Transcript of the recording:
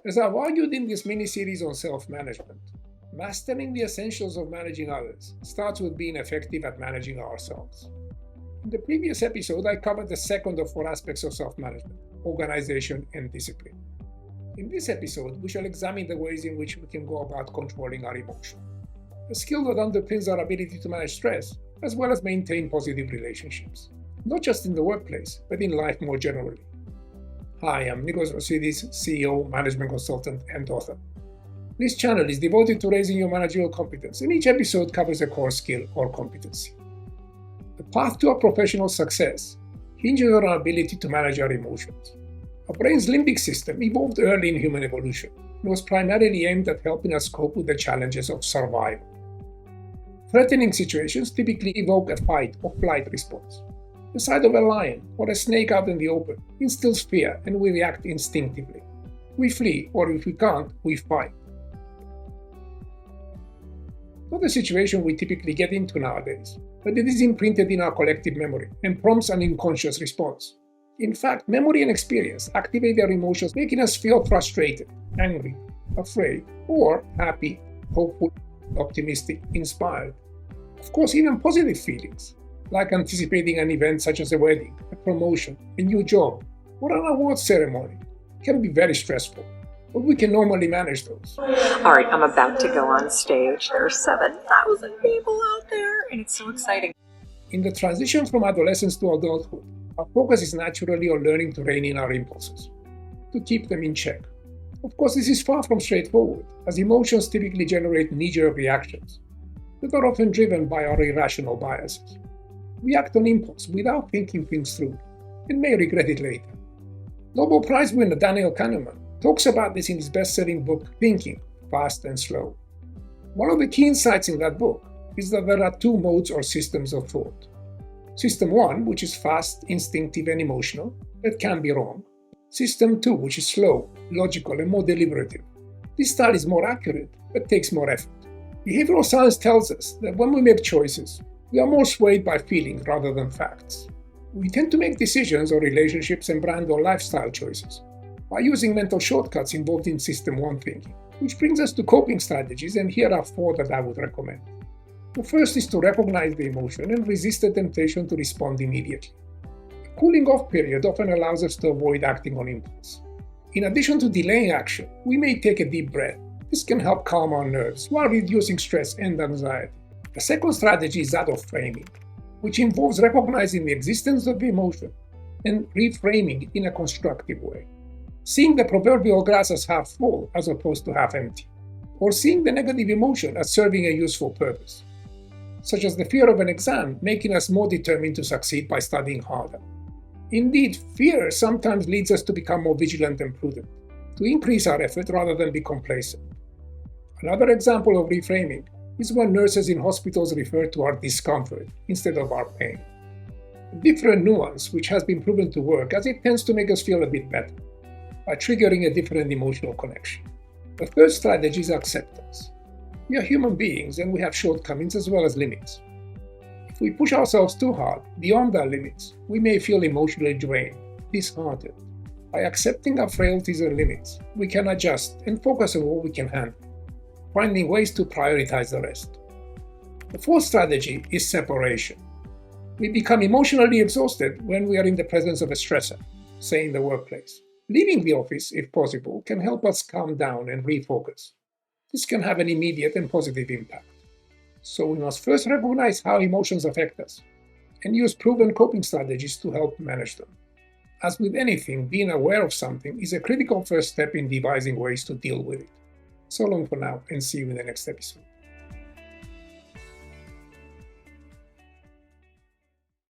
As I've argued in this mini-series on self-management, mastering the essentials of managing others starts with being effective at managing ourselves. In the previous episode, I covered the second of four aspects of self-management: organization and discipline. In this episode, we shall examine the ways in which we can go about controlling our emotions, a skill that underpins our ability to manage stress, as well as maintain positive relationships, not just in the workplace, but in life more generally. Hi, I'm Nikos Vasidis, CEO, management consultant, and author. This channel is devoted to raising your managerial competence, and each episode covers a core skill or competency. The path to our professional success hinges on our ability to manage our emotions. Our brain's limbic system evolved early in human evolution and was primarily aimed at helping us cope with the challenges of survival. Threatening situations typically evoke a fight or flight response. The sight of a lion or a snake out in the open instills fear, and we react instinctively. We flee, or if we can't, we fight. Not a situation we typically get into nowadays, but it is imprinted in our collective memory and prompts an unconscious response. In fact, memory and experience activate our emotions, making us feel frustrated, angry, afraid, or happy, hopeful, optimistic, inspired. Of course, even positive feelings, like anticipating an event such as a wedding, a promotion, a new job, or an award ceremony, can be very stressful, but we can normally manage those. All right, I'm about to go on stage. There are 7,000 people out there, and it's so exciting. In the transition from adolescence to adulthood, our focus is naturally on learning to rein in our impulses, to keep them in check. Of course, this is far from straightforward, as emotions typically generate knee-jerk reactions that are often driven by our irrational biases. We act on impulse without thinking things through, and may regret it later. Nobel Prize winner Daniel Kahneman talks about this in his best-selling book, Thinking, Fast and Slow. One of the key insights in that book is that there are two modes or systems of thought. System 1, which is fast, instinctive, and emotional, that can be wrong. System 2, which is slow, logical, and more deliberative. This style is more accurate, but takes more effort. Behavioral science tells us that when we make choices, we are more swayed by feelings rather than facts. We tend to make decisions on relationships and brand or lifestyle choices by using mental shortcuts involved in System 1 thinking, which brings us to coping strategies, and here are 4 that I would recommend. The first is to recognize the emotion and resist the temptation to respond immediately. A cooling off period often allows us to avoid acting on impulse. In addition to delaying action, we may take a deep breath. This can help calm our nerves while reducing stress and anxiety. The second strategy is that of framing, which involves recognizing the existence of the emotion and reframing it in a constructive way. Seeing the proverbial glass as half full as opposed to half empty, or seeing the negative emotion as serving a useful purpose, such as the fear of an exam making us more determined to succeed by studying harder. Indeed, fear sometimes leads us to become more vigilant and prudent, to increase our effort rather than be complacent. Another example of reframing is when nurses in hospitals refer to our discomfort instead of our pain. A different nuance which has been proven to work, as it tends to make us feel a bit better by triggering a different emotional connection. The third strategy is acceptance. We are human beings and we have shortcomings as well as limits. If we push ourselves too hard beyond our limits, we may feel emotionally drained, disheartened. By accepting our frailties and limits, we can adjust and focus on what we can handle, finding ways to prioritize the rest. The fourth strategy is separation. We become emotionally exhausted when we are in the presence of a stressor, say in the workplace. Leaving the office, if possible, can help us calm down and refocus. This can have an immediate and positive impact. So we must first recognize how emotions affect us and use proven coping strategies to help manage them. As with anything, being aware of something is a critical first step in devising ways to deal with it. So long for now, and see you in the next episode.